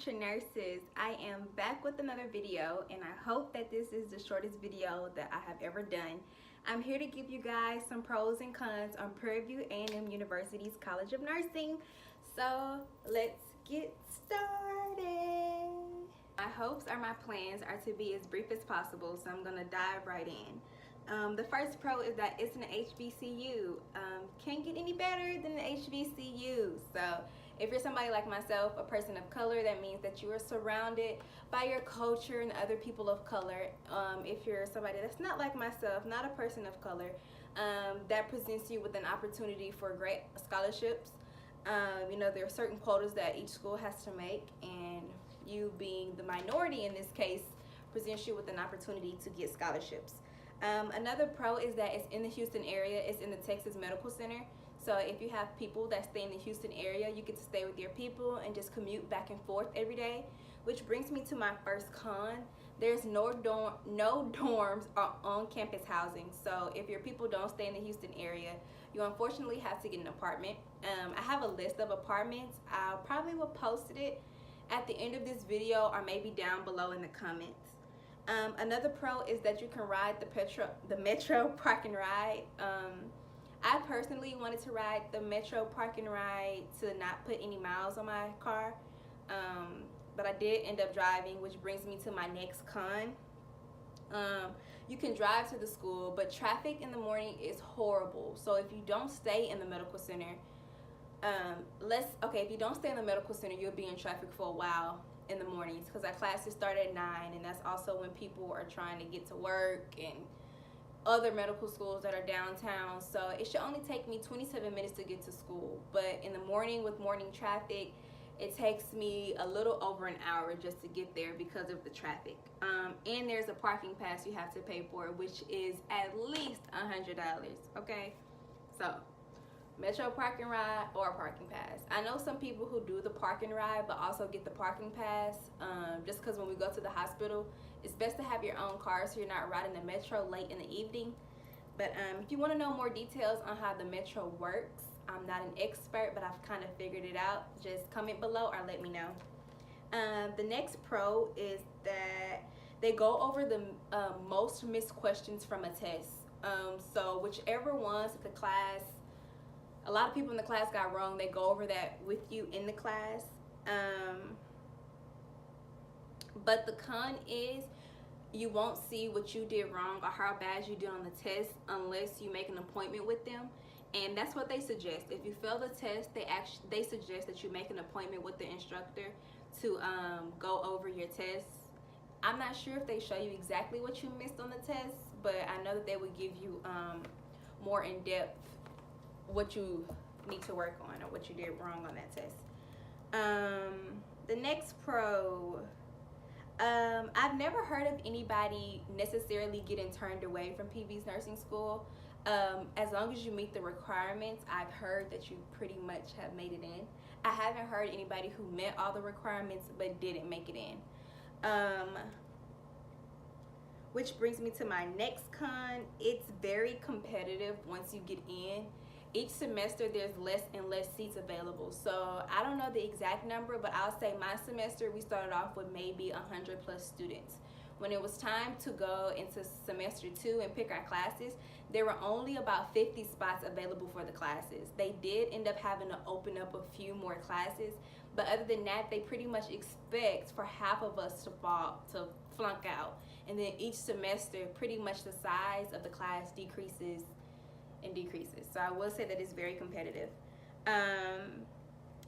future nurses. I am back with another video, and I hope that this is the shortest video that I have ever done. I'm here to give you guys some pros and cons on Prairie View A&M University's College of Nursing. So let's get started. My hopes or my plans are to be as brief as possible, so I'm gonna dive right in. The first pro is that it's an HBCU. Can't get any better than an HBCU. So if you're somebody like myself, a person of color, that means that you are surrounded by your culture and other people of color. If you're somebody that's not like myself, not a person of color, that presents you with an opportunity for great scholarships. You know, there are certain quotas that each school has to make, and you being the minority in this case presents you with an opportunity to get scholarships. Another pro is that it's in the Houston area. It's in the Texas Medical Center. So if you have people that stay in the Houston area, you get to stay with your people and just commute back and forth every day. Which brings me to my first con. There's no dorms or on-campus housing. So if your people don't stay in the Houston area, you unfortunately have to get an apartment. I have a list of apartments. I probably will post it at the end of this video or maybe down below in the comments. Another pro is that you can ride the Metro Park and Ride. I personally wanted to ride the Metro Park and Ride to not put any miles on my car, but I did end up driving, which brings me to my next con. You can drive to the school, but traffic in the morning is horrible. So if you don't stay in the medical center, if you don't stay in the medical center, you'll be in traffic for a while in the mornings, because our classes start at 9, and that's also when people are trying to get to work and other medical schools that are downtown. So it should only take me 27 minutes to get to school, but in the morning with morning traffic, it takes me a little over an hour just to get there because of the traffic. And there's a parking pass you have to pay for, which is at least $100. Okay, so Metro Park and Ride or a parking pass. I know some people who do the park and ride but also get the parking pass, just because when we go to the hospital, it's best to have your own car so you're not riding the Metro late in the evening. But if you want to know more details on how the Metro works, I'm not an expert, but I've kind of figured it out. Just comment below or let me know. The next pro is that they go over the most missed questions from a test. So whichever ones the class, a lot of people in the class got wrong, they go over that with you in the class. But the con is you won't see what you did wrong or how bad you did on the test unless you make an appointment with them. And that's what they suggest. If you fail the test, they suggest that you make an appointment with the instructor to go over your tests. I'm not sure if they show you exactly what you missed on the test, but I know that they would give you more in depth what you need to work on or what you did wrong on that test. The next pro, I've never heard of anybody necessarily getting turned away from PV's nursing school. As long as you meet the requirements, I've heard that you pretty much have made it in. I haven't heard anybody who met all the requirements but didn't make it in. Which brings me to my next con. It's very competitive once you get in. Each semester there's less and less seats available. So I don't know the exact number, but I'll say my semester we started off with maybe 100 plus students. When it was time to go into semester 2 and pick our classes, there were only about 50 spots available for the classes. They did end up having to open up a few more classes, but other than that, they pretty much expect for half of us to flunk out. And then each semester, pretty much the size of the class decreases and decreases. So I will say that it's very competitive.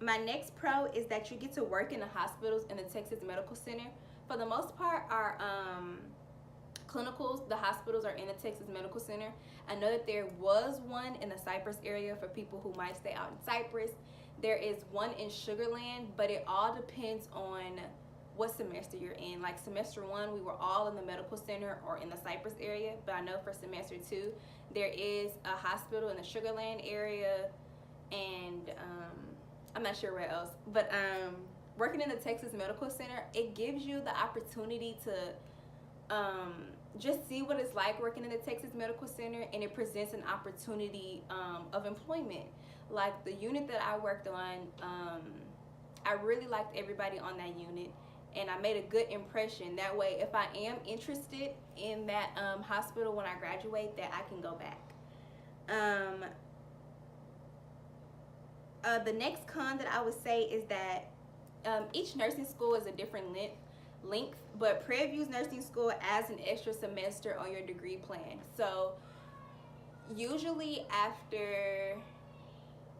My next pro is that you get to work in the hospitals in the Texas Medical Center. For the most part, our clinicals, the hospitals are in the Texas Medical Center. I know that there was one in the Cypress area for people who might stay out in Cypress. There is one in Sugar Land, but it all depends on what semester you're in. Like semester 1, we were all in the medical center or in the Cypress area, but I know for semester 2, there is a hospital in the Sugar Land area, and I'm not sure where else. But working in the Texas Medical Center, it gives you the opportunity to just see what it's like working in the Texas Medical Center, and it presents an opportunity of employment. Like the unit that I worked on, I really liked everybody on that unit, and I made a good impression. That way, if I am interested in that hospital when I graduate, that I can go back. The next con that I would say is that each nursing school is a different length, but Prairie View's nursing school adds an extra semester on your degree plan. So usually after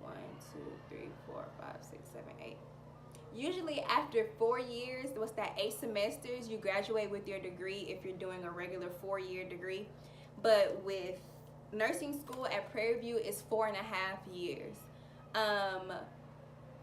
1, 2, 3, 4, 5, 6, 7, 8. Usually after 4 years, what's that, 8 semesters, you graduate with your degree if you're doing a regular 4-year degree. But with nursing school at Prairie View, it's 4.5 years.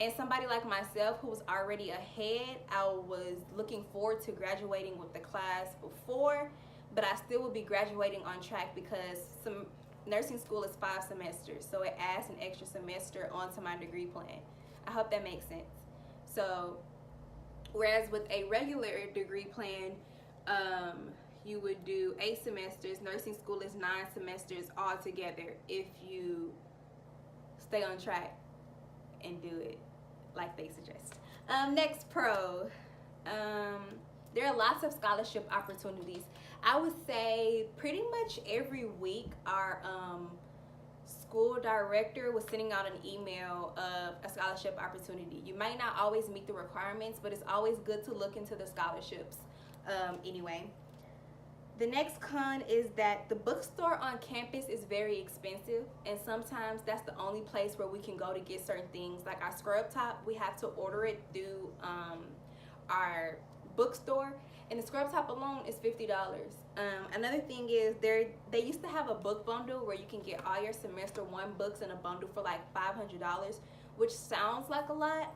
And somebody like myself who was already ahead, I was looking forward to graduating with the class before, but I still would be graduating on track because some nursing school is 5 semesters, so it adds an extra semester onto my degree plan. I hope that makes sense. So whereas with a regular degree plan, you would do 8 semesters. Nursing school is 9 semesters altogether if you stay on track and do it like they suggest. Next pro, there are lots of scholarship opportunities. I would say pretty much every week our school director was sending out an email of a scholarship opportunity. You might not always meet the requirements, but it's always good to look into the scholarships anyway. The next con is that the bookstore on campus is very expensive, and sometimes that's the only place where we can go to get certain things. Like our scrub top, we have to order it through our bookstore, and the scrub top alone is $50. Another thing is they used to have a book bundle where you can get all your semester 1 books in a bundle for like $500, which sounds like a lot,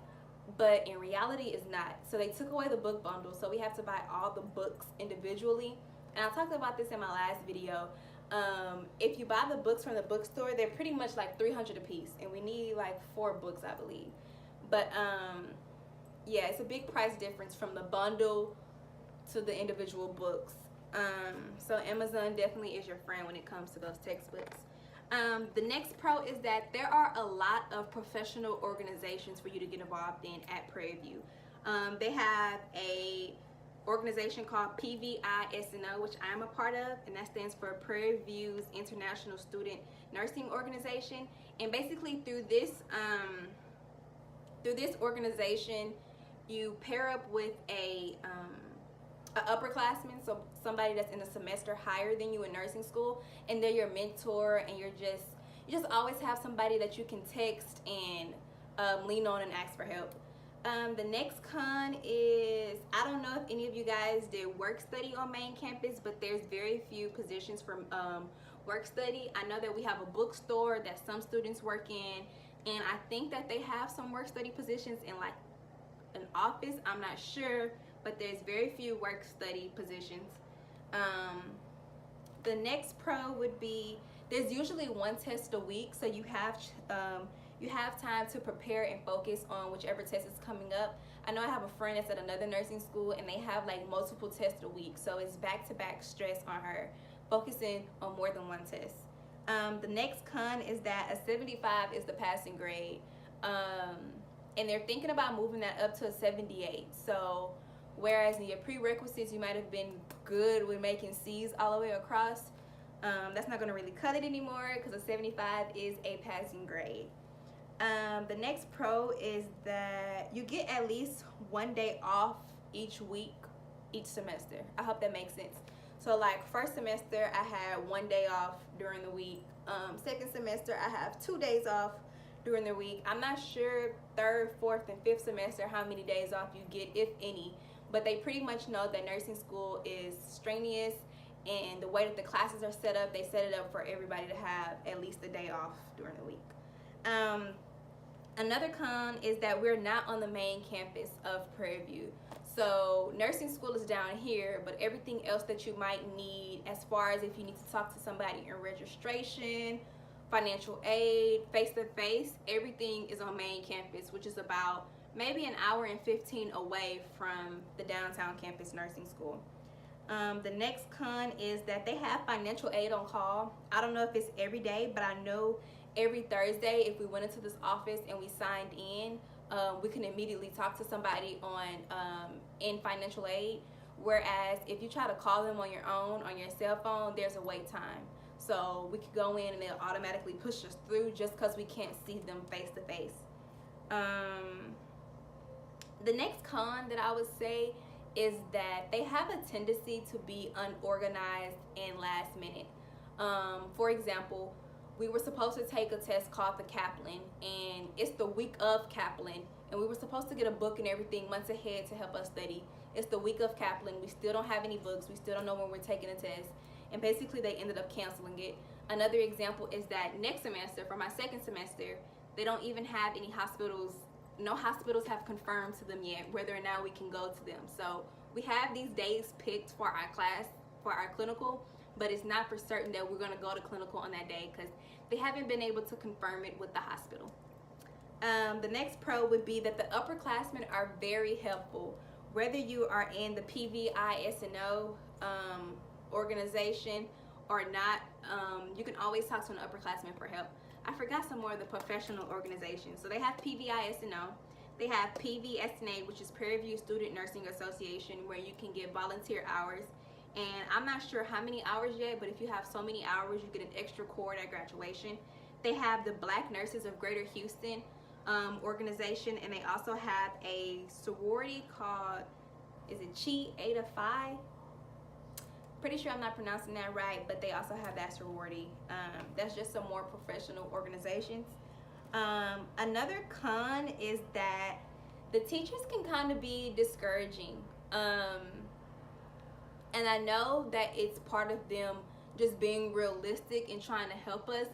but in reality is not. So they took away the book bundle, so we have to buy all the books individually. And I talked about this in my last video. If you buy the books from the bookstore, they're pretty much like $300 a piece, and we need like 4 books, I believe. But yeah, it's a big price difference from the bundle to the individual books. So Amazon definitely is your friend when it comes to those textbooks. The next pro is that there are a lot of professional organizations for you to get involved in at Prairie View. They have a organization called Pvamu'S, which I'm a part of, and that stands for Prairie View's International Student Nursing Organization. And basically through this organization, you pair up with a upperclassman, so somebody that's in a semester higher than you in nursing school, and they're your mentor, and you just always have somebody that you can text and lean on and ask for help. The next con is, I don't know if any of you guys did work study on main campus, but there's very few positions for work study. I know that we have a bookstore that some students work in, and I think that they have some work study positions in like an office. I'm not sure, but there's very few work study positions. The next pro would be there's usually 1 test a week, so you have time to prepare and focus on whichever test is coming up. I know I have a friend that's at another nursing school, and they have like multiple tests a week, so it's back-to-back stress on her, focusing on more than 1 test. The next con is that a 75 is the passing grade, and they're thinking about moving that up to a 78. So whereas in your prerequisites you might have been good with making C's all the way across, that's not going to really cut it anymore because a 75 is a passing grade. The next pro is that you get at least 1 day off each week, each semester. I hope that makes sense. So like first semester I had 1 day off during the week. Second semester I have 2 days off during the week. I'm not sure third, fourth, and fifth semester how many days off you get, if any, but they pretty much know that nursing school is strenuous, and the way that the classes are set up, they set it up for everybody to have at least a day off during the week. Another con is that we're not on the main campus of Prairie View. So nursing school is down here, but everything else that you might need, as far as if you need to talk to somebody in registration, financial aid, face-to-face, everything is on main campus, which is about maybe an hour and 15 away from the downtown campus nursing school. The next con is that they have financial aid on call. I don't know if it's every day, but I know every Thursday if we went into this office and we signed in, we can immediately talk to somebody on in financial aid. Whereas if you try to call them on your own, on your cell phone, there's a wait time. So we could go in and they'll automatically push us through just because we can't see them face to face. The next con that I would say is that they have a tendency to be unorganized and last minute. For example, we were supposed to take a test called the Kaplan, and it's the week of Kaplan, and we were supposed to get a book and everything months ahead to help us study. It's the week of Kaplan. We still don't have any books. We still don't know when we're taking a test, and basically they ended up canceling it. Another example is that next semester, for my second semester, they don't even have any hospitals. No hospitals have confirmed to them yet whether or not we can go to them. So we have these days picked for our class, for our clinical, but it's not for certain that we're going to go to clinical on that day because they haven't been able to confirm it with the hospital. The next pro would be that the upperclassmen are very helpful. Whether you are in the Pvamu'S organization or not, you can always talk to an upperclassman for help. I forgot some more of the professional organizations. So they have Pvamu'S, they have PVSNA, which is Prairie View Student Nursing Association, where you can get volunteer hours. And I'm not sure how many hours yet, but if you have so many hours, you get an extra cord at graduation. They have the Black Nurses of Greater Houston organization, and they also have a sorority called, is it Chi Eta Phi? Pretty sure I'm not pronouncing that right, but they also have that sorority. That's just some more professional organizations. Another con is that the teachers can kind of be discouraging. And I know that it's part of them just being realistic and trying to help us,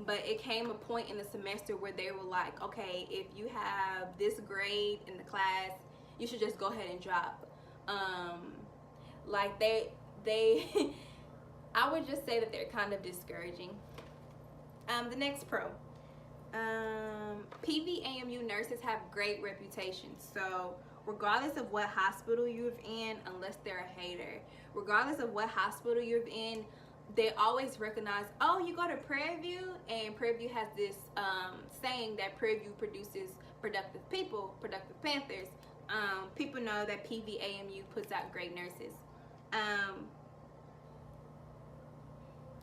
but it came a point in the semester where they were like, okay, if you have this grade in the class, you should just go ahead and drop. Like they I would just say that they're kind of discouraging. The next pro. PVAMU nurses have great reputations. So regardless of what hospital you're in, unless they're a hater, regardless of what hospital you're in, they always recognize, oh, you go to Prairie View, and Prairie View has this saying that Prairie View produces productive people, productive Panthers. People know that PVAMU puts out great nurses.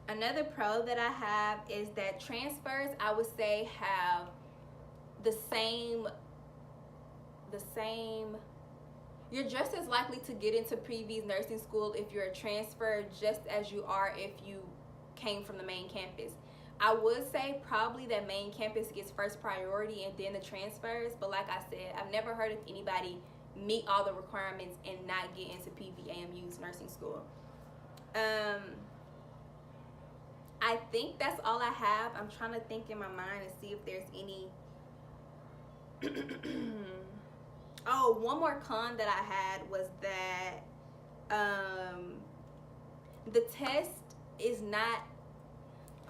Another pro that I have is that transfers, I would say, have the same, you're just as likely to get into Previews nursing school if you're a transfer just as you are if you came from the main campus. I would say probably that main campus gets first priority and then the transfers, but like I said, I've never heard of anybody meet all the requirements and not get into PVAMU's nursing school. I think that's all I have. I'm trying to think in my mind and see if there's any. Oh, one more con that I had was that the test is not,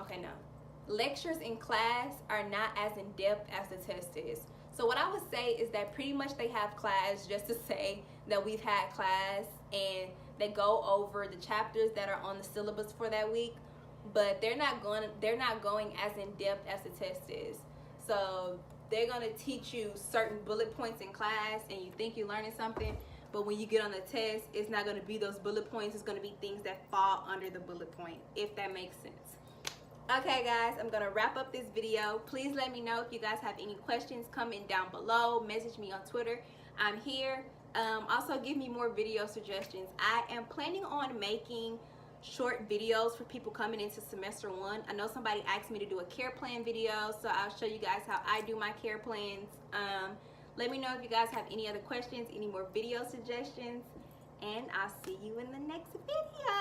okay, no. Lectures in class are not as in-depth as the test is. So what I would say is that pretty much they have class just to say that we've had class, and they go over the chapters that are on the syllabus for that week, but they're not going as in-depth as the test is. So they're going to teach you certain bullet points in class and you think you're learning something, but when you get on the test, it's not going to be those bullet points. It's going to be things that fall under the bullet point, if that makes sense. Okay guys, I'm going to wrap up this video. Please let me know if you guys have any questions. Comment down below, message me on Twitter. I'm here. Also give me more video suggestions. I am planning on making short videos for people coming into semester 1. I know somebody asked me to do a care plan video, so I'll show you guys how I do my care plans. Let me know if you guys have any other questions, any more video suggestions, and I'll see you in the next video.